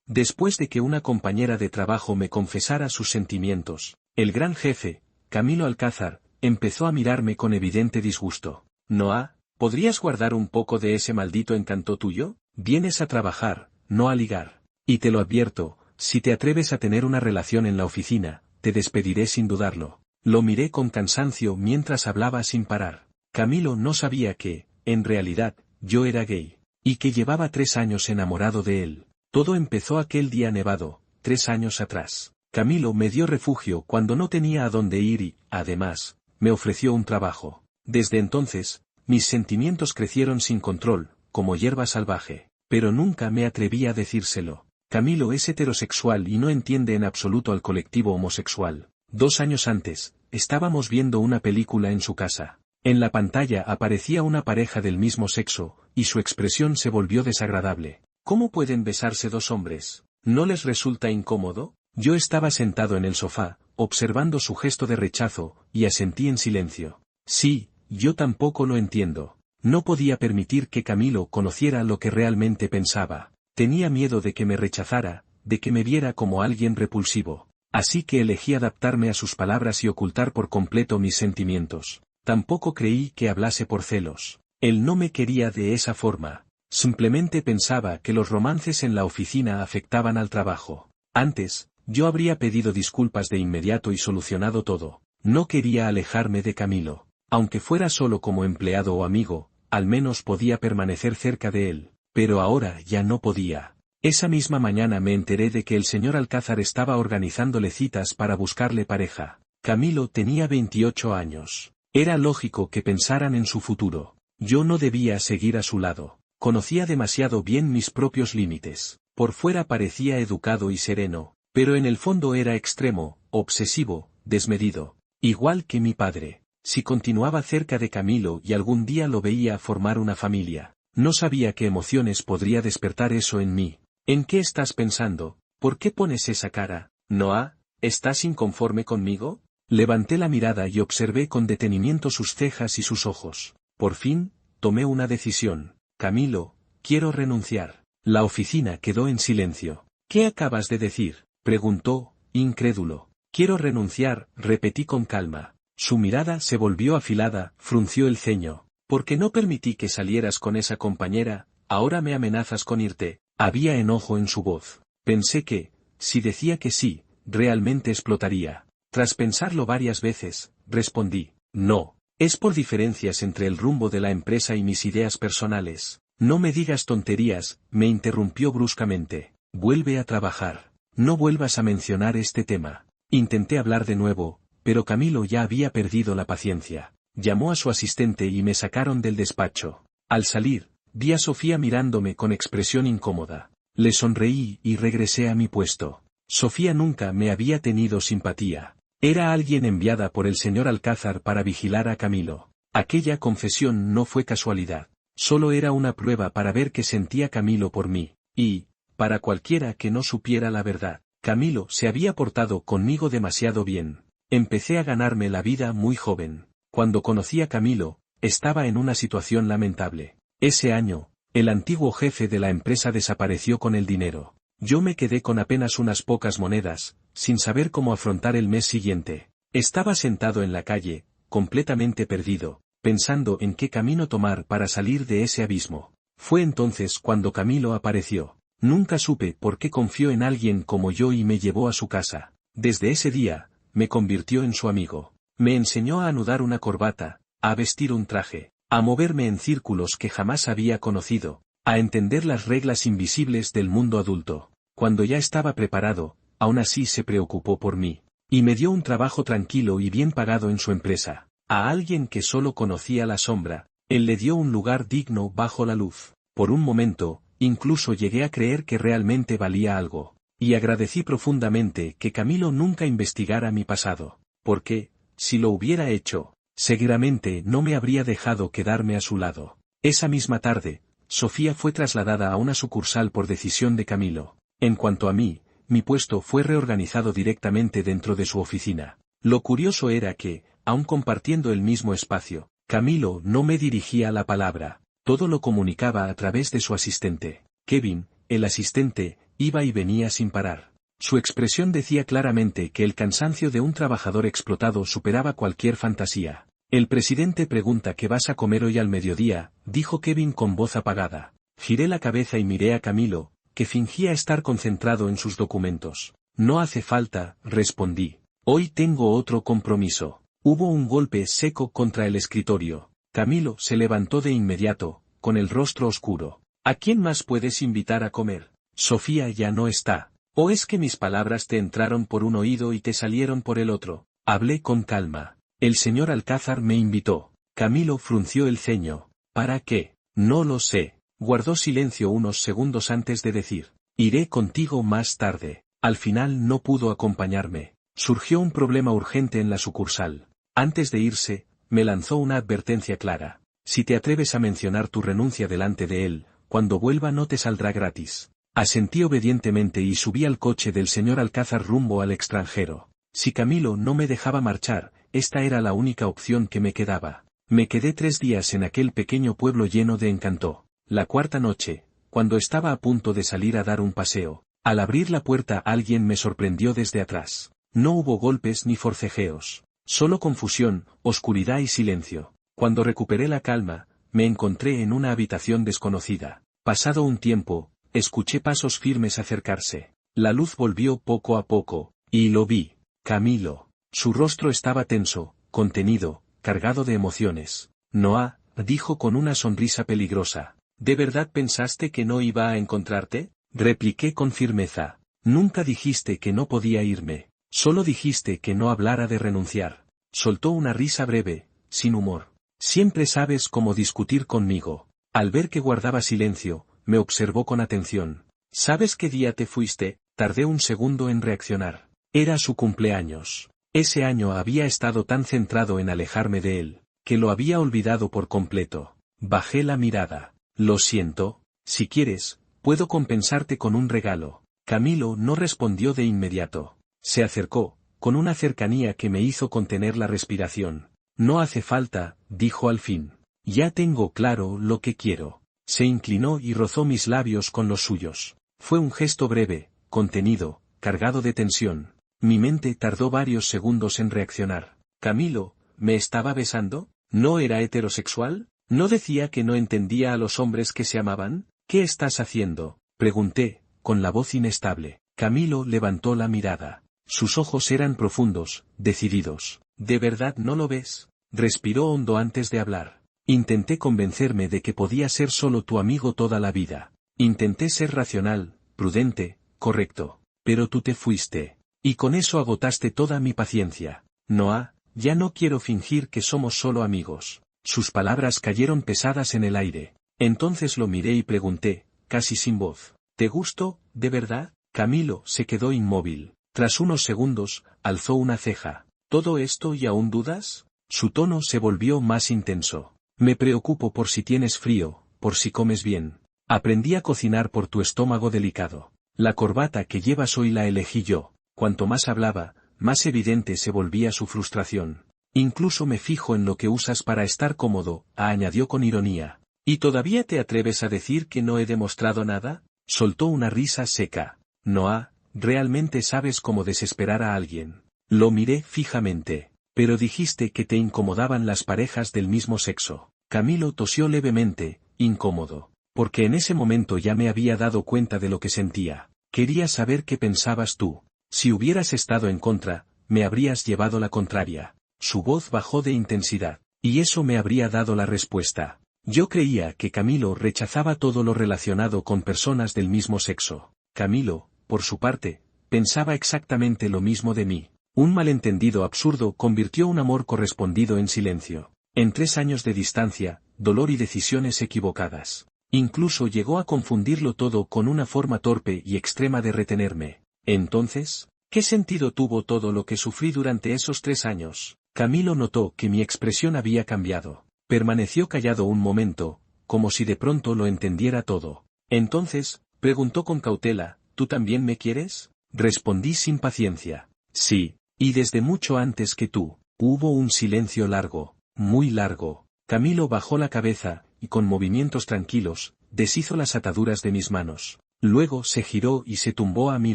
Después de que una compañera de trabajo me confesara sus sentimientos, el gran jefe, Camilo Alcázar, empezó a mirarme con evidente disgusto. Noah, ¿podrías guardar un poco de ese maldito encanto tuyo? Vienes a trabajar, no a ligar. Y te lo advierto, si te atreves a tener una relación en la oficina, te despediré sin dudarlo. Lo miré con cansancio mientras hablaba sin parar. Camilo no sabía que, en realidad, yo era gay, y que llevaba 3 años enamorado de él. Todo empezó aquel día nevado, 3 años atrás. Camilo me dio refugio cuando no tenía a dónde ir y, además, me ofreció un trabajo. Desde entonces, mis sentimientos crecieron sin control, como hierba salvaje, pero nunca me atreví a decírselo. Camilo es heterosexual y no entiende en absoluto al colectivo homosexual. 2 años antes, estábamos viendo una película en su casa. En la pantalla aparecía una pareja del mismo sexo, y su expresión se volvió desagradable. ¿Cómo pueden besarse 2 hombres? ¿No les resulta incómodo? Yo estaba sentado en el sofá, observando su gesto de rechazo, y asentí en silencio. Sí, yo tampoco lo entiendo. No podía permitir que Camilo conociera lo que realmente pensaba. Tenía miedo de que me rechazara, de que me viera como alguien repulsivo. Así que elegí adaptarme a sus palabras y ocultar por completo mis sentimientos. Tampoco creí que hablase por celos. Él no me quería de esa forma. Simplemente pensaba que los romances en la oficina afectaban al trabajo. Antes, yo habría pedido disculpas de inmediato y solucionado todo. No quería alejarme de Camilo. Aunque fuera solo como empleado o amigo, al menos podía permanecer cerca de él. Pero ahora ya no podía. Esa misma mañana me enteré de que el señor Alcázar estaba organizándole citas para buscarle pareja. Camilo tenía 28 años. Era lógico que pensaran en su futuro. Yo no debía seguir a su lado. Conocía demasiado bien mis propios límites. Por fuera parecía educado y sereno, pero en el fondo era extremo, obsesivo, desmedido. Igual que mi padre. Si continuaba cerca de Camilo y algún día lo veía formar una familia, no sabía qué emociones podría despertar eso en mí. ¿En qué estás pensando? ¿Por qué pones esa cara? Noah, ¿estás inconforme conmigo? Levanté la mirada y observé con detenimiento sus cejas y sus ojos. Por fin, tomé una decisión. Camilo, quiero renunciar. La oficina quedó en silencio. ¿Qué acabas de decir?, preguntó, incrédulo. Quiero renunciar, repetí con calma. Su mirada se volvió afilada, frunció el ceño. ¿Por qué no permití que salieras con esa compañera? Ahora me amenazas con irte. Había enojo en su voz. Pensé que, si decía que sí, realmente explotaría. Tras pensarlo varias veces, respondí, no. Es por diferencias entre el rumbo de la empresa y mis ideas personales. No me digas tonterías, me interrumpió bruscamente. Vuelve a trabajar. No vuelvas a mencionar este tema. Intenté hablar de nuevo, pero Camilo ya había perdido la paciencia. Llamó a su asistente y me sacaron del despacho. Al salir, vi a Sofía mirándome con expresión incómoda. Le sonreí y regresé a mi puesto. Sofía nunca me había tenido simpatía. Era alguien enviada por el señor Alcázar para vigilar a Camilo. Aquella confesión no fue casualidad. Solo era una prueba para ver qué sentía Camilo por mí. Y, para cualquiera que no supiera la verdad, Camilo se había portado conmigo demasiado bien. Empecé a ganarme la vida muy joven. Cuando conocí a Camilo, estaba en una situación lamentable. Ese año, el antiguo jefe de la empresa desapareció con el dinero. Yo me quedé con apenas unas pocas monedas, sin saber cómo afrontar el mes siguiente. Estaba sentado en la calle, completamente perdido, pensando en qué camino tomar para salir de ese abismo. Fue entonces cuando Camilo apareció. Nunca supe por qué confió en alguien como yo y me llevó a su casa. Desde ese día, me convirtió en su amigo. Me enseñó a anudar una corbata, a vestir un traje, a moverme en círculos que jamás había conocido, a entender las reglas invisibles del mundo adulto. Cuando ya estaba preparado, aún así se preocupó por mí. Y me dio un trabajo tranquilo y bien pagado en su empresa. A alguien que solo conocía la sombra, él le dio un lugar digno bajo la luz. Por un momento, incluso llegué a creer que realmente valía algo. Y agradecí profundamente que Camilo nunca investigara mi pasado. Porque, si lo hubiera hecho, seguramente no me habría dejado quedarme a su lado. Esa misma tarde, Sofía fue trasladada a una sucursal por decisión de Camilo. En cuanto a mí, mi puesto fue reorganizado directamente dentro de su oficina. Lo curioso era que, aun compartiendo el mismo espacio, Camilo no me dirigía la palabra, todo lo comunicaba a través de su asistente. Kevin, el asistente, iba y venía sin parar. Su expresión decía claramente que el cansancio de un trabajador explotado superaba cualquier fantasía. El presidente pregunta qué vas a comer hoy al mediodía, dijo Kevin con voz apagada. Giré la cabeza y miré a Camilo, que fingía estar concentrado en sus documentos. No hace falta, respondí. Hoy tengo otro compromiso. Hubo un golpe seco contra el escritorio. Camilo se levantó de inmediato, con el rostro oscuro. ¿A quién más puedes invitar a comer? Sofía ya no está. ¿O es que mis palabras te entraron por un oído y te salieron por el otro? Hablé con calma. El señor Alcázar me invitó. Camilo frunció el ceño. ¿Para qué? No lo sé. Guardó silencio unos segundos antes de decir. Iré contigo más tarde. Al final no pudo acompañarme. Surgió un problema urgente en la sucursal. Antes de irse, me lanzó una advertencia clara. Si te atreves a mencionar tu renuncia delante de él, cuando vuelva no te saldrá gratis. Asentí obedientemente y subí al coche del señor Alcázar rumbo al extranjero. Si Camilo no me dejaba marchar, esta era la única opción que me quedaba. Me quedé 3 días en aquel pequeño pueblo lleno de encanto. La cuarta noche, cuando estaba a punto de salir a dar un paseo, al abrir la puerta alguien me sorprendió desde atrás. No hubo golpes ni forcejeos, solo confusión, oscuridad y silencio. Cuando recuperé la calma, me encontré en una habitación desconocida. Pasado un tiempo, escuché pasos firmes acercarse. La luz volvió poco a poco, y lo vi. Camilo. Su rostro estaba tenso, contenido, cargado de emociones. Noah, dijo con una sonrisa peligrosa. ¿De verdad pensaste que no iba a encontrarte? Repliqué con firmeza. Nunca dijiste que no podía irme. Solo dijiste que no hablara de renunciar. Soltó una risa breve, sin humor. Siempre sabes cómo discutir conmigo. Al ver que guardaba silencio, me observó con atención. ¿Sabes qué día te fuiste? Tardé un segundo en reaccionar. Era su cumpleaños. Ese año había estado tan centrado en alejarme de él, que lo había olvidado por completo. Bajé la mirada. Lo siento, si quieres, puedo compensarte con un regalo. Camilo no respondió de inmediato. Se acercó, con una cercanía que me hizo contener la respiración. No hace falta, dijo al fin. Ya tengo claro lo que quiero. Se inclinó y rozó mis labios con los suyos. Fue un gesto breve, contenido, cargado de tensión. Mi mente tardó varios segundos en reaccionar. Camilo, ¿me estaba besando? ¿No era heterosexual? ¿No decía que no entendía a los hombres que se amaban? ¿Qué estás haciendo? Pregunté, con la voz inestable. Camilo levantó la mirada. Sus ojos eran profundos, decididos. ¿De verdad no lo ves? Respiró hondo antes de hablar. Intenté convencerme de que podía ser solo tu amigo toda la vida. Intenté ser racional, prudente, correcto. Pero tú te fuiste. Y con eso agotaste toda mi paciencia. Noah, ya no quiero fingir que somos solo amigos. Sus palabras cayeron pesadas en el aire. Entonces lo miré y pregunté, casi sin voz. ¿Te gusto, de verdad? Camilo se quedó inmóvil. Tras unos segundos, alzó una ceja. ¿Todo esto y aún dudas? Su tono se volvió más intenso. Me preocupo por si tienes frío, por si comes bien. Aprendí a cocinar por tu estómago delicado. La corbata que llevas hoy la elegí yo. Cuanto más hablaba, más evidente se volvía su frustración. Incluso me fijo en lo que usas para estar cómodo, añadió con ironía. ¿Y todavía te atreves a decir que no he demostrado nada? Soltó una risa seca. Noah, realmente sabes cómo desesperar a alguien. Lo miré fijamente. Pero dijiste que te incomodaban las parejas del mismo sexo. Camilo tosió levemente, incómodo. Porque en ese momento ya me había dado cuenta de lo que sentía. Quería saber qué pensabas tú. Si hubieras estado en contra, me habrías llevado la contraria. Su voz bajó de intensidad. Y eso me habría dado la respuesta. Yo creía que Camilo rechazaba todo lo relacionado con personas del mismo sexo. Camilo, por su parte, pensaba exactamente lo mismo de mí. Un malentendido absurdo convirtió un amor correspondido en silencio. En 3 años de distancia, dolor y decisiones equivocadas. Incluso llegó a confundirlo todo con una forma torpe y extrema de retenerme. Entonces, ¿qué sentido tuvo todo lo que sufrí durante esos 3 años? Camilo notó que mi expresión había cambiado. Permaneció callado un momento, como si de pronto lo entendiera todo. Entonces, preguntó con cautela, ¿tú también me quieres? Respondí sin paciencia. Sí, y desde mucho antes que tú. Hubo un silencio largo, muy largo. Camilo bajó la cabeza, y con movimientos tranquilos, deshizo las ataduras de mis manos. Luego se giró y se tumbó a mi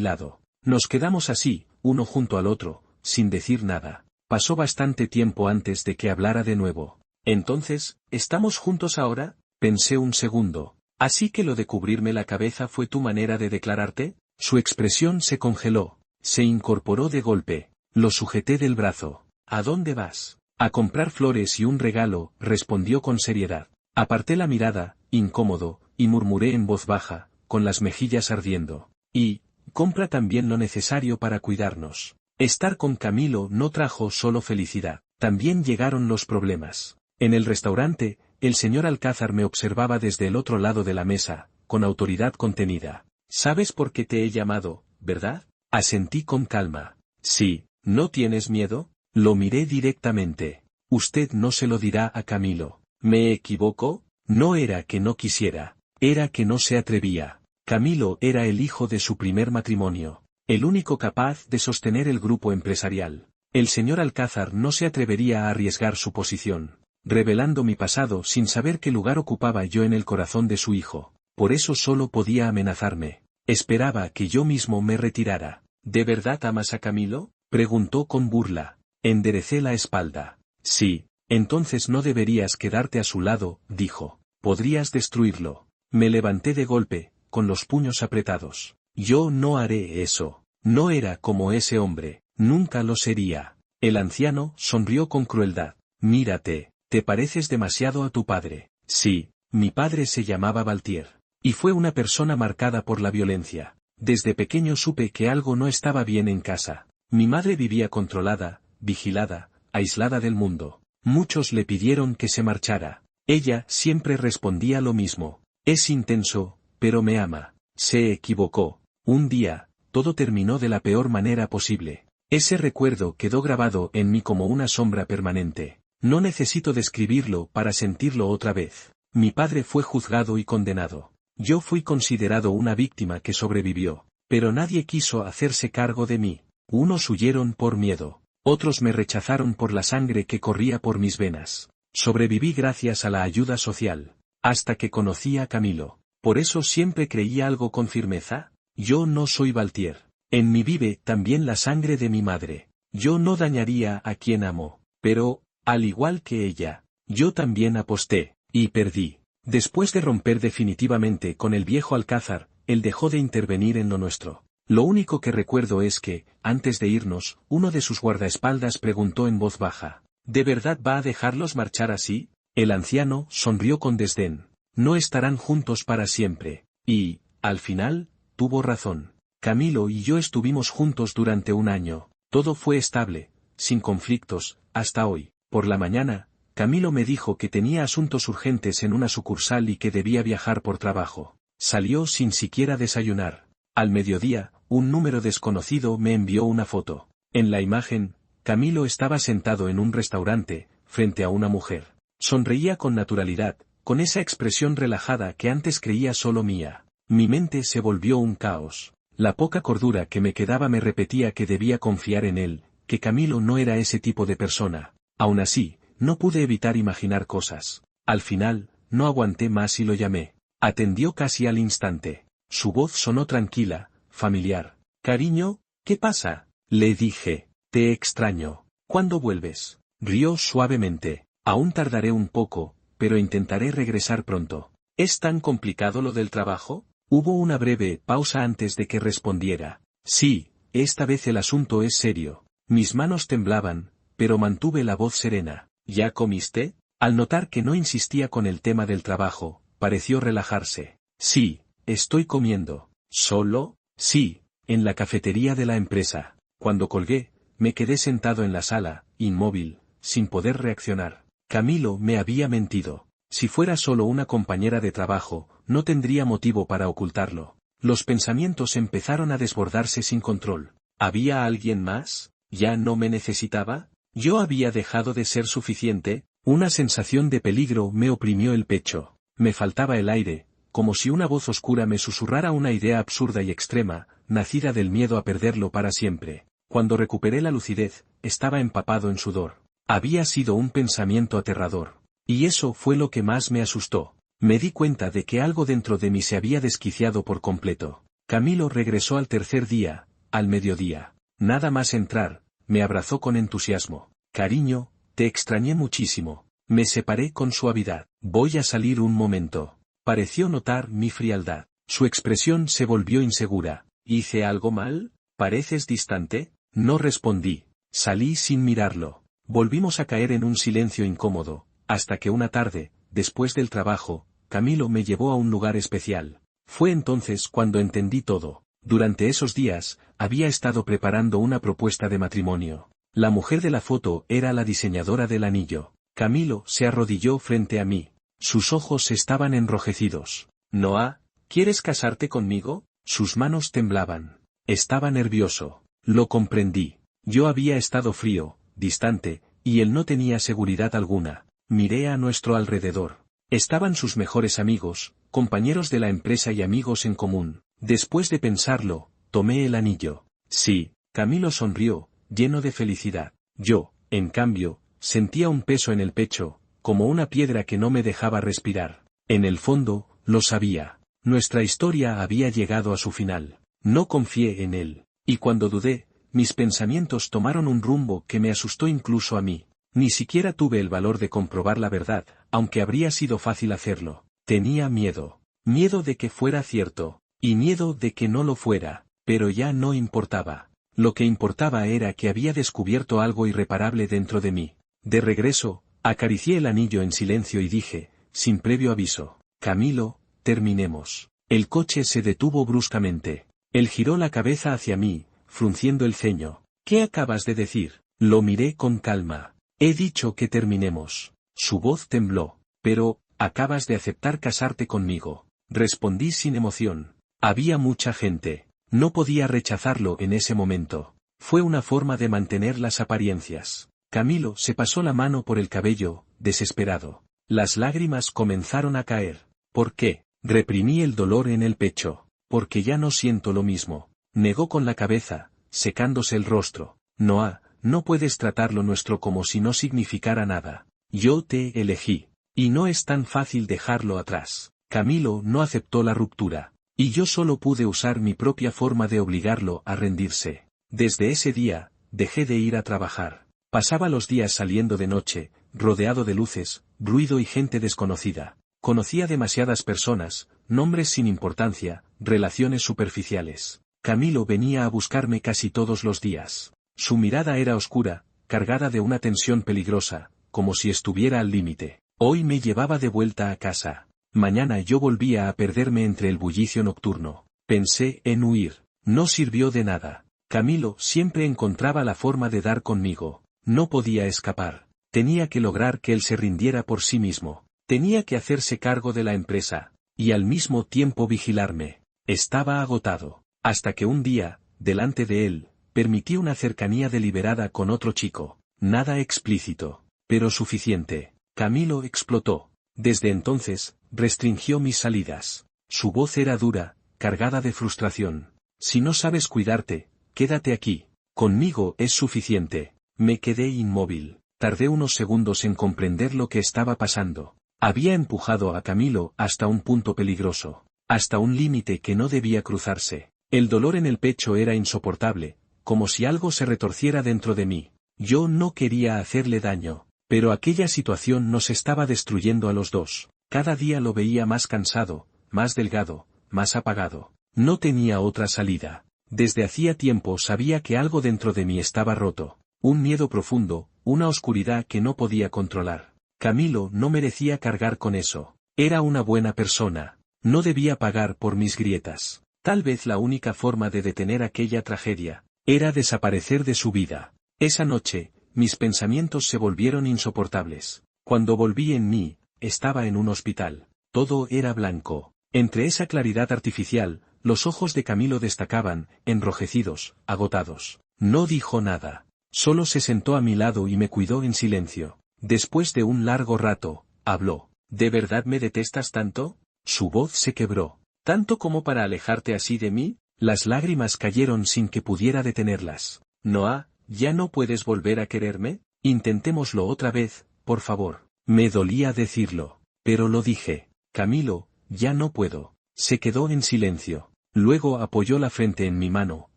lado. Nos quedamos así, uno junto al otro, sin decir nada. Pasó bastante tiempo antes de que hablara de nuevo. Entonces, ¿estamos juntos ahora? Pensé un segundo. ¿Así que lo de cubrirme la cabeza fue tu manera de declararte? Su expresión se congeló. Se incorporó de golpe. Lo sujeté del brazo. ¿A dónde vas? A comprar flores y un regalo, respondió con seriedad. Aparté la mirada, incómodo, y murmuré en voz baja, con las mejillas ardiendo. Y, compra también lo necesario para cuidarnos. Estar con Camilo no trajo solo felicidad, también llegaron los problemas. En el restaurante, el señor Alcázar me observaba desde el otro lado de la mesa, con autoridad contenida. ¿Sabes por qué te he llamado, verdad? Asentí con calma. Sí, ¿no tienes miedo? Lo miré directamente. Usted no se lo dirá a Camilo. ¿Me equivoco? No era que no quisiera, era que no se atrevía. Camilo era el hijo de su primer matrimonio, el único capaz de sostener el grupo empresarial. El señor Alcázar no se atrevería a arriesgar su posición, revelando mi pasado sin saber qué lugar ocupaba yo en el corazón de su hijo. Por eso solo podía amenazarme. Esperaba que yo mismo me retirara. ¿De verdad amas a Camilo? Preguntó con burla. Enderecé la espalda. Sí, entonces no deberías quedarte a su lado, dijo. Podrías destruirlo. Me levanté de golpe, con los puños apretados. Yo no haré eso. No era como ese hombre, nunca lo sería. El anciano sonrió con crueldad. Mírate, te pareces demasiado a tu padre. Sí, mi padre se llamaba Valtier. Y fue una persona marcada por la violencia. Desde pequeño supe que algo no estaba bien en casa. Mi madre vivía controlada, vigilada, aislada del mundo. Muchos le pidieron que se marchara. Ella siempre respondía lo mismo. Es intenso, pero me ama. Se equivocó. Un día, todo terminó de la peor manera posible. Ese recuerdo quedó grabado en mí como una sombra permanente. No necesito describirlo para sentirlo otra vez. Mi padre fue juzgado y condenado. Yo fui considerado una víctima que sobrevivió. Pero nadie quiso hacerse cargo de mí. Unos huyeron por miedo. Otros me rechazaron por la sangre que corría por mis venas. Sobreviví gracias a la ayuda social. Hasta que conocí a Camilo. Por eso siempre creí algo con firmeza. Yo no soy Valtier. En mí vive también la sangre de mi madre. Yo no dañaría a quien amo. Pero, al igual que ella, yo también aposté, y perdí. Después de romper definitivamente con el viejo Alcázar, él dejó de intervenir en lo nuestro. Lo único que recuerdo es que, antes de irnos, uno de sus guardaespaldas preguntó en voz baja, ¿de verdad va a dejarlos marchar así? El anciano sonrió con desdén. No estarán juntos para siempre. Y, al final, tuvo razón. Camilo y yo estuvimos juntos durante un año. Todo fue estable, sin conflictos, hasta hoy. Por la mañana, Camilo me dijo que tenía asuntos urgentes en una sucursal y que debía viajar por trabajo. Salió sin siquiera desayunar. Al mediodía, un número desconocido me envió una foto. En la imagen, Camilo estaba sentado en un restaurante, frente a una mujer. Sonreía con naturalidad, con esa expresión relajada que antes creía solo mía. Mi mente se volvió un caos. La poca cordura que me quedaba me repetía que debía confiar en él, que Camilo no era ese tipo de persona. Aún así, no pude evitar imaginar cosas. Al final, no aguanté más y lo llamé. Atendió casi al instante. Su voz sonó tranquila, familiar. Cariño, ¿qué pasa? Le dije. Te extraño. ¿Cuándo vuelves? Rió suavemente. Aún tardaré un poco, pero intentaré regresar pronto. ¿Es tan complicado lo del trabajo? Hubo una breve pausa antes de que respondiera. Sí, esta vez el asunto es serio. Mis manos temblaban, pero mantuve la voz serena. ¿Ya comiste? Al notar que no insistía con el tema del trabajo, pareció relajarse. Sí, estoy comiendo. ¿Solo? Sí, en la cafetería de la empresa. Cuando colgué, me quedé sentado en la sala, inmóvil, sin poder reaccionar. Camilo me había mentido. Si fuera solo una compañera de trabajo, no tendría motivo para ocultarlo. Los pensamientos empezaron a desbordarse sin control. ¿Había alguien más? ¿Ya no me necesitaba? ¿Yo había dejado de ser suficiente? Una sensación de peligro me oprimió el pecho. Me faltaba el aire, como si una voz oscura me susurrara una idea absurda y extrema, nacida del miedo a perderlo para siempre. Cuando recuperé la lucidez, estaba empapado en sudor. Había sido un pensamiento aterrador. Y eso fue lo que más me asustó. Me di cuenta de que algo dentro de mí se había desquiciado por completo. Camilo regresó al tercer día, al mediodía. Nada más entrar, me abrazó con entusiasmo. Cariño, te extrañé muchísimo. Me separé con suavidad. Voy a salir un momento. Pareció notar mi frialdad. Su expresión se volvió insegura. ¿Hice algo mal? ¿Pareces distante? No respondí. Salí sin mirarlo. Volvimos a caer en un silencio incómodo, hasta que una tarde, después del trabajo, Camilo me llevó a un lugar especial. Fue entonces cuando entendí todo. Durante esos días, había estado preparando una propuesta de matrimonio. La mujer de la foto era la diseñadora del anillo. Camilo se arrodilló frente a mí. Sus ojos estaban enrojecidos. Noah, ¿quieres casarte conmigo? Sus manos temblaban. Estaba nervioso. Lo comprendí. Yo había estado frío, distante, y él no tenía seguridad alguna. Miré a nuestro alrededor. Estaban sus mejores amigos, compañeros de la empresa y amigos en común. Después de pensarlo, tomé el anillo. Sí, Camilo sonrió, lleno de felicidad. Yo, en cambio, sentía un peso en el pecho, como una piedra que no me dejaba respirar. En el fondo, lo sabía. Nuestra historia había llegado a su final. No confié en él. Y cuando dudé, mis pensamientos tomaron un rumbo que me asustó incluso a mí. Ni siquiera tuve el valor de comprobar la verdad, aunque habría sido fácil hacerlo. Tenía miedo. Miedo de que fuera cierto. Y miedo de que no lo fuera. Pero ya no importaba. Lo que importaba era que había descubierto algo irreparable dentro de mí. De regreso, acaricié el anillo en silencio y dije, sin previo aviso, Camilo, terminemos. El coche se detuvo bruscamente. Él giró la cabeza hacia mí, frunciendo el ceño. ¿Qué acabas de decir? Lo miré con calma. He dicho que terminemos. Su voz tembló. Pero, acabas de aceptar casarte conmigo. Respondí sin emoción. Había mucha gente. No podía rechazarlo en ese momento. Fue una forma de mantener las apariencias. Camilo se pasó la mano por el cabello, desesperado. Las lágrimas comenzaron a caer. ¿Por qué? Reprimí el dolor en el pecho. Porque ya no siento lo mismo. Negó con la cabeza, secándose el rostro. Noah, no puedes tratar lo nuestro como si no significara nada. Yo te elegí. Y no es tan fácil dejarlo atrás. Camilo no aceptó la ruptura. Y yo solo pude usar mi propia forma de obligarlo a rendirse. Desde ese día, dejé de ir a trabajar. Pasaba los días saliendo de noche, rodeado de luces, ruido y gente desconocida. Conocía demasiadas personas, nombres sin importancia, relaciones superficiales. Camilo venía a buscarme casi todos los días. Su mirada era oscura, cargada de una tensión peligrosa, como si estuviera al límite. Hoy me llevaba de vuelta a casa. Mañana yo volvía a perderme entre el bullicio nocturno. Pensé en huir. No sirvió de nada. Camilo siempre encontraba la forma de dar conmigo. No podía escapar. Tenía que lograr que él se rindiera por sí mismo. Tenía que hacerse cargo de la empresa, y al mismo tiempo vigilarme. Estaba agotado. Hasta que un día, delante de él, permití una cercanía deliberada con otro chico. Nada explícito, pero suficiente. Camilo explotó. Desde entonces, restringió mis salidas. Su voz era dura, cargada de frustración. Si no sabes cuidarte, quédate aquí. Conmigo es suficiente. Me quedé inmóvil. Tardé unos segundos en comprender lo que estaba pasando. Había empujado a Camilo hasta un punto peligroso. Hasta un límite que no debía cruzarse. El dolor en el pecho era insoportable, como si algo se retorciera dentro de mí. Yo no quería hacerle daño. Pero aquella situación nos estaba destruyendo a los dos. Cada día lo veía más cansado, más delgado, más apagado. No tenía otra salida. Desde hacía tiempo sabía que algo dentro de mí estaba roto. Un miedo profundo, una oscuridad que no podía controlar. Camilo no merecía cargar con eso. Era una buena persona. No debía pagar por mis grietas. Tal vez la única forma de detener aquella tragedia era desaparecer de su vida. Esa noche, mis pensamientos se volvieron insoportables. Cuando volví en mí, estaba en un hospital. Todo era blanco. Entre esa claridad artificial, los ojos de Camilo destacaban, enrojecidos, agotados. No dijo nada. Solo se sentó a mi lado y me cuidó en silencio. Después de un largo rato, habló. ¿De verdad me detestas tanto? Su voz se quebró. ¿Tanto como para alejarte así de mí? Las lágrimas cayeron sin que pudiera detenerlas. Noah, ¿ya no puedes volver a quererme? Intentémoslo otra vez, por favor. Me dolía decirlo, pero lo dije. Camilo, ya no puedo. Se quedó en silencio. Luego apoyó la frente en mi mano,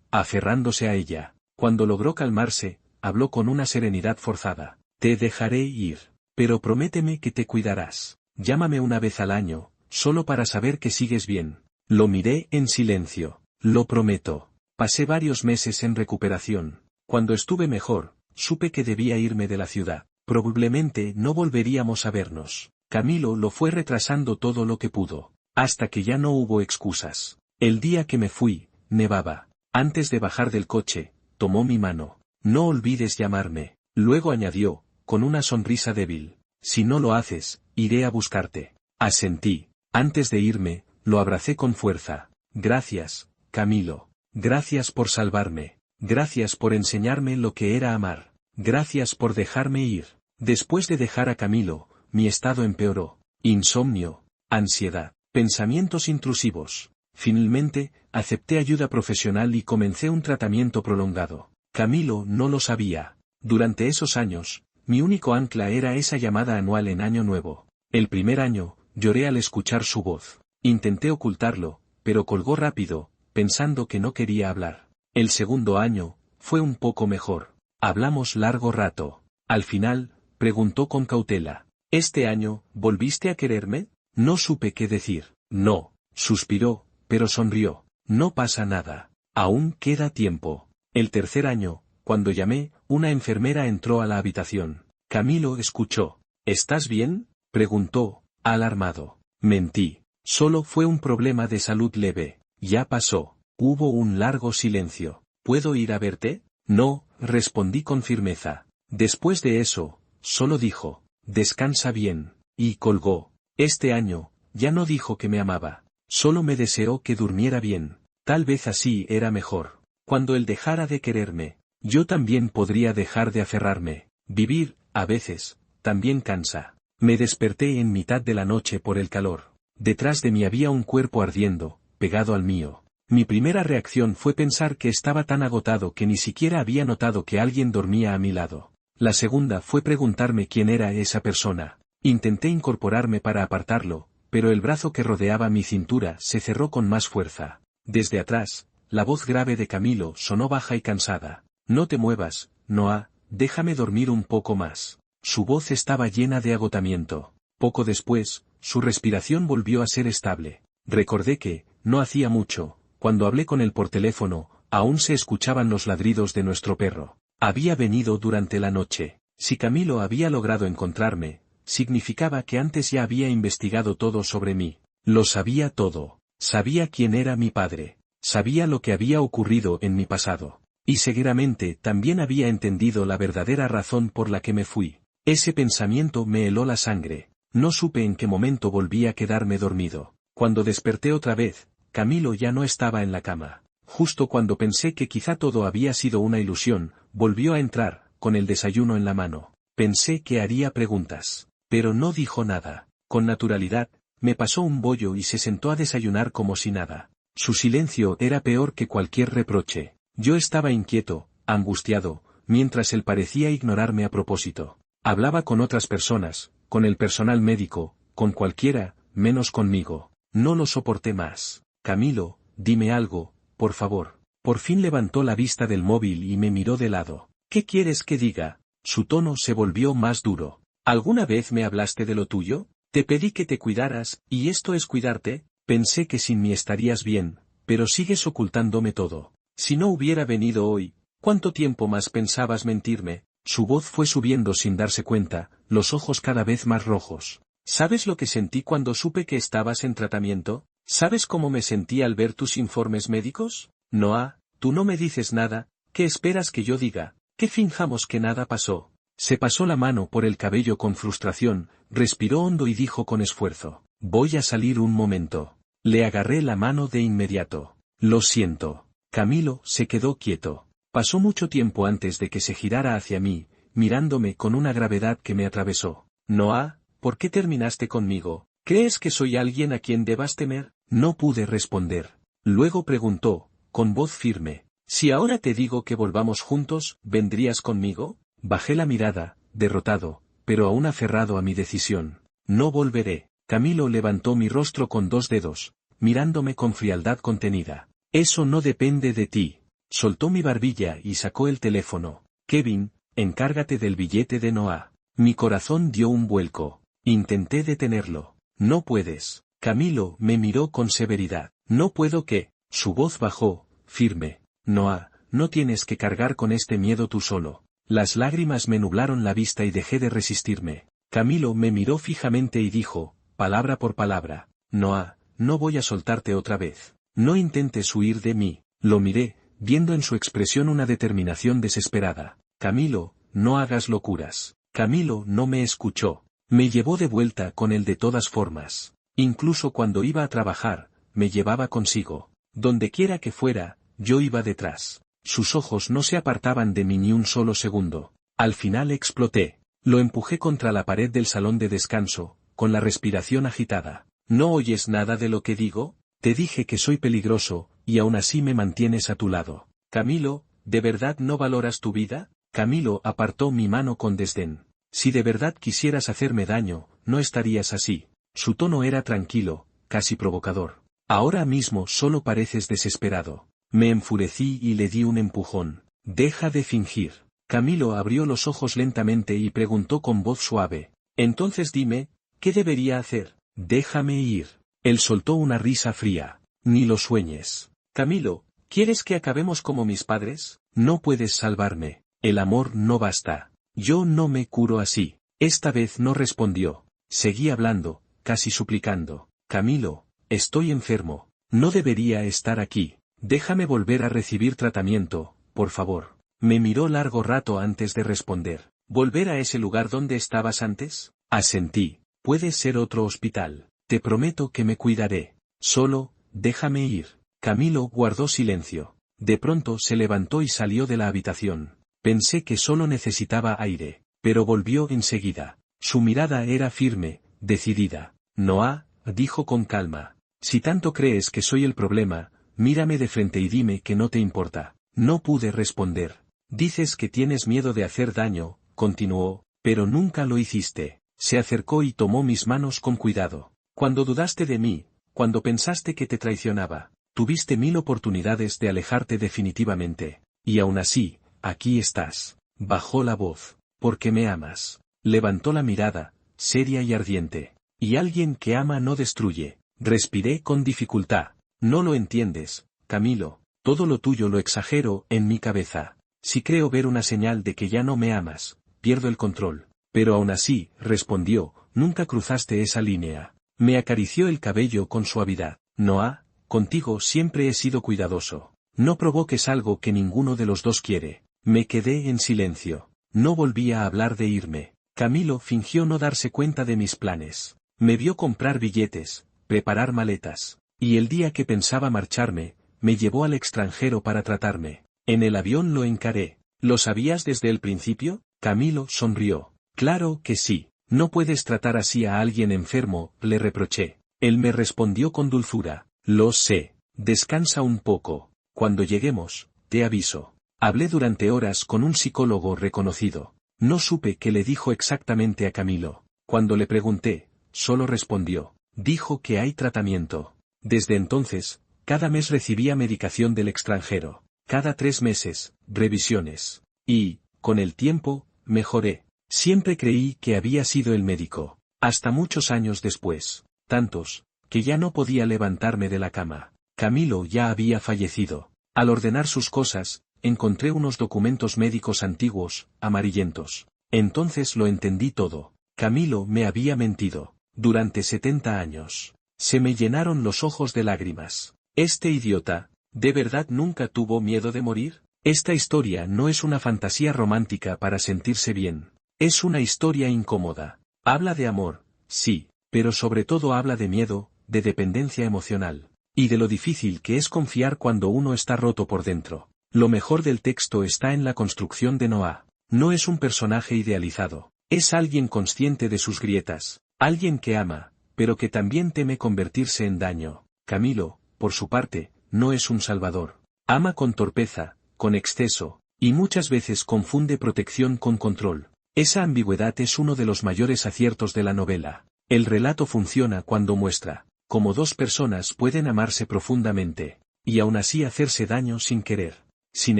aferrándose a ella. Cuando logró calmarse, habló con una serenidad forzada. Te dejaré ir. Pero prométeme que te cuidarás. Llámame una vez al año, solo para saber que sigues bien. Lo miré en silencio. Lo prometo. Pasé varios meses en recuperación. Cuando estuve mejor, supe que debía irme de la ciudad. Probablemente no volveríamos a vernos. Camilo lo fue retrasando todo lo que pudo, hasta que ya no hubo excusas. El día que me fui, nevaba. Antes de bajar del coche, tomó mi mano. No olvides llamarme. Luego añadió, con una sonrisa débil. Si no lo haces, iré a buscarte. Asentí. Antes de irme, lo abracé con fuerza. Gracias, Camilo. Gracias por salvarme. Gracias por enseñarme lo que era amar. Gracias por dejarme ir. Después de dejar a Camilo, mi estado empeoró. Insomnio, ansiedad, pensamientos intrusivos. Finalmente, acepté ayuda profesional y comencé un tratamiento prolongado. Camilo no lo sabía. Durante esos años, mi único ancla era esa llamada anual en Año Nuevo. El primer año, lloré al escuchar su voz. Intenté ocultarlo, pero colgó rápido, pensando que no quería hablar. El segundo año, fue un poco mejor. Hablamos largo rato. Al final, preguntó con cautela. ¿Este año, volviste a quererme? No supe qué decir. No, suspiró, pero sonrió. No pasa nada. Aún queda tiempo. El tercer año, cuando llamé, una enfermera entró a la habitación. Camilo escuchó. ¿Estás bien?, preguntó, alarmado. Mentí. Solo fue un problema de salud leve. Ya pasó. Hubo un largo silencio. ¿Puedo ir a verte? No, respondí con firmeza. Después de eso, solo dijo, descansa bien, y colgó. Este año, ya no dijo que me amaba. Solo me deseó que durmiera bien. Tal vez así era mejor. Cuando él dejara de quererme, yo también podría dejar de aferrarme. Vivir, a veces, también cansa. Me desperté en mitad de la noche por el calor. Detrás de mí había un cuerpo ardiendo, pegado al mío. Mi primera reacción fue pensar que estaba tan agotado que ni siquiera había notado que alguien dormía a mi lado. La segunda fue preguntarme quién era esa persona. Intenté incorporarme para apartarlo, pero el brazo que rodeaba mi cintura se cerró con más fuerza. Desde atrás, la voz grave de Camilo sonó baja y cansada. No te muevas, Noah, déjame dormir un poco más. Su voz estaba llena de agotamiento. Poco después, su respiración volvió a ser estable. Recordé que, no hacía mucho, cuando hablé con él por teléfono, aún se escuchaban los ladridos de nuestro perro. Había venido durante la noche. Si Camilo había logrado encontrarme, significaba que antes ya había investigado todo sobre mí. Lo sabía todo. Sabía quién era mi padre. Sabía lo que había ocurrido en mi pasado. Y seguramente también había entendido la verdadera razón por la que me fui. Ese pensamiento me heló la sangre. No supe en qué momento volví a quedarme dormido. Cuando desperté otra vez, Camilo ya no estaba en la cama. Justo cuando pensé que quizá todo había sido una ilusión, volvió a entrar, con el desayuno en la mano. Pensé que haría preguntas. Pero no dijo nada. Con naturalidad, me pasó un bollo y se sentó a desayunar como si nada. Su silencio era peor que cualquier reproche. Yo estaba inquieto, angustiado, mientras él parecía ignorarme a propósito. Hablaba con otras personas, con el personal médico, con cualquiera, menos conmigo. No lo soporté más. Camilo, dime algo, por favor. Por fin levantó la vista del móvil y me miró de lado. ¿Qué quieres que diga? Su tono se volvió más duro. ¿Alguna vez me hablaste de lo tuyo? Te pedí que te cuidaras, ¿y esto es cuidarte? Pensé que sin mí estarías bien, pero sigues ocultándome todo. Si no hubiera venido hoy, ¿cuánto tiempo más pensabas mentirme? Su voz fue subiendo sin darse cuenta, los ojos cada vez más rojos. ¿Sabes lo que sentí cuando supe que estabas en tratamiento? ¿Sabes cómo me sentí al ver tus informes médicos? Noah, tú no me dices nada, ¿qué esperas que yo diga? ¿Que finjamos que nada pasó? Se pasó la mano por el cabello con frustración, respiró hondo y dijo con esfuerzo, voy a salir un momento. Le agarré la mano de inmediato. Lo siento. Camilo se quedó quieto. Pasó mucho tiempo antes de que se girara hacia mí, mirándome con una gravedad que me atravesó. Noah, ¿por qué terminaste conmigo? ¿Crees que soy alguien a quien debas temer? No pude responder. Luego preguntó, con voz firme, si ahora te digo que volvamos juntos, ¿vendrías conmigo? Bajé la mirada, derrotado, pero aún aferrado a mi decisión. No volveré. Camilo levantó mi rostro con 2 dedos, mirándome con frialdad contenida. Eso no depende de ti. Soltó mi barbilla y sacó el teléfono. Kevin, encárgate del billete de Noah. Mi corazón dio un vuelco. Intenté detenerlo. No puedes. Camilo me miró con severidad. No puedo qué. Su voz bajó, firme. Noah, no tienes que cargar con este miedo tú solo. Las lágrimas me nublaron la vista y dejé de resistirme. Camilo me miró fijamente y dijo, palabra por palabra. Noah, no voy a soltarte otra vez. No intentes huir de mí. Lo miré, viendo en su expresión una determinación desesperada. Camilo, no hagas locuras. Camilo no me escuchó. Me llevó de vuelta con él de todas formas. Incluso cuando iba a trabajar, me llevaba consigo. Donde quiera que fuera, yo iba detrás. Sus ojos no se apartaban de mí ni un solo segundo. Al final exploté. Lo empujé contra la pared del salón de descanso, con la respiración agitada. ¿No oyes nada de lo que digo? Te dije que soy peligroso, y aún así me mantienes a tu lado. Camilo, ¿de verdad no valoras tu vida? Camilo apartó mi mano con desdén. Si de verdad quisieras hacerme daño, no estarías así. Su tono era tranquilo, casi provocador. Ahora mismo solo pareces desesperado. Me enfurecí y le di un empujón. Deja de fingir. Camilo abrió los ojos lentamente y preguntó con voz suave. Entonces dime, ¿qué debería hacer? Déjame ir. Él soltó una risa fría. Ni lo sueñes. Camilo, ¿quieres que acabemos como mis padres? No puedes salvarme. El amor no basta. Yo no me curo así. Esta vez no respondió. Seguí hablando, casi suplicando. Camilo, estoy enfermo. No debería estar aquí. Déjame volver a recibir tratamiento, por favor. Me miró largo rato antes de responder. ¿Volver a ese lugar donde estabas antes? Asentí. Puede ser otro hospital. Te prometo que me cuidaré. Solo, déjame ir. Camilo guardó silencio. De pronto se levantó y salió de la habitación. Pensé que solo necesitaba aire, pero volvió enseguida. Su mirada era firme, decidida. Noah, dijo con calma. Si tanto crees que soy el problema, mírame de frente y dime que no te importa. No pude responder. Dices que tienes miedo de hacer daño, continuó, pero nunca lo hiciste. Se acercó y tomó mis manos con cuidado. Cuando dudaste de mí, cuando pensaste que te traicionaba, tuviste 1000 oportunidades de alejarte definitivamente. Y aún así, aquí estás. Bajó la voz. Porque me amas. Levantó la mirada, seria y ardiente. Y alguien que ama no destruye. Respiré con dificultad. No lo entiendes, Camilo. Todo lo tuyo lo exagero en mi cabeza. Si creo ver una señal de que ya no me amas, pierdo el control. Pero aún así, respondió, nunca cruzaste esa línea. Me acarició el cabello con suavidad. Noah, contigo siempre he sido cuidadoso. No provoques algo que ninguno de los dos quiere. Me quedé en silencio. No volví a hablar de irme. Camilo fingió no darse cuenta de mis planes. Me vio comprar billetes, preparar maletas. Y el día que pensaba marcharme, me llevó al extranjero para tratarme. En el avión lo encaré. ¿Lo sabías desde el principio? Camilo sonrió. Claro que sí. No puedes tratar así a alguien enfermo, le reproché. Él me respondió con dulzura. Lo sé. Descansa un poco. Cuando lleguemos, te aviso. Hablé durante horas con un psicólogo reconocido. No supe qué le dijo exactamente a Camilo. Cuando le pregunté, solo respondió. Dijo que hay tratamiento. Desde entonces, cada mes recibía medicación del extranjero. Cada 3 meses, revisiones. Y, con el tiempo, mejoré. Siempre creí que había sido el médico. Hasta muchos años después. Tantos, que ya no podía levantarme de la cama. Camilo ya había fallecido. Al ordenar sus cosas, encontré unos documentos médicos antiguos, amarillentos. Entonces lo entendí todo. Camilo me había mentido. Durante 70 años. Se me llenaron los ojos de lágrimas. Este idiota, ¿de verdad nunca tuvo miedo de morir? Esta historia no es una fantasía romántica para sentirse bien. Es una historia incómoda. Habla de amor, sí, pero sobre todo habla de miedo, de dependencia emocional. Y de lo difícil que es confiar cuando uno está roto por dentro. Lo mejor del texto está en la construcción de Noah. No es un personaje idealizado. Es alguien consciente de sus grietas. Alguien que ama, pero que también teme convertirse en daño. Camilo, por su parte, no es un salvador. Ama con torpeza, con exceso, y muchas veces confunde protección con control. Esa ambigüedad es uno de los mayores aciertos de la novela. El relato funciona cuando muestra cómo dos personas pueden amarse profundamente, y aún así hacerse daño sin querer. Sin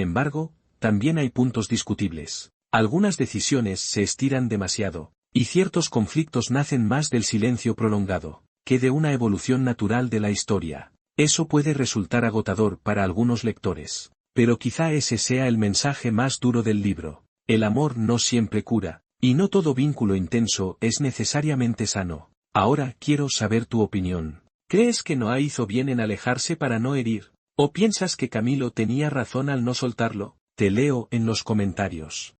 embargo, también hay puntos discutibles. Algunas decisiones se estiran demasiado, y ciertos conflictos nacen más del silencio prolongado, que de una evolución natural de la historia. Eso puede resultar agotador para algunos lectores, pero quizá ese sea el mensaje más duro del libro. El amor no siempre cura, y no todo vínculo intenso es necesariamente sano. Ahora quiero saber tu opinión. ¿Crees que Noah hizo bien en alejarse para no herir? ¿O piensas que Camilo tenía razón al no soltarlo? Te leo en los comentarios.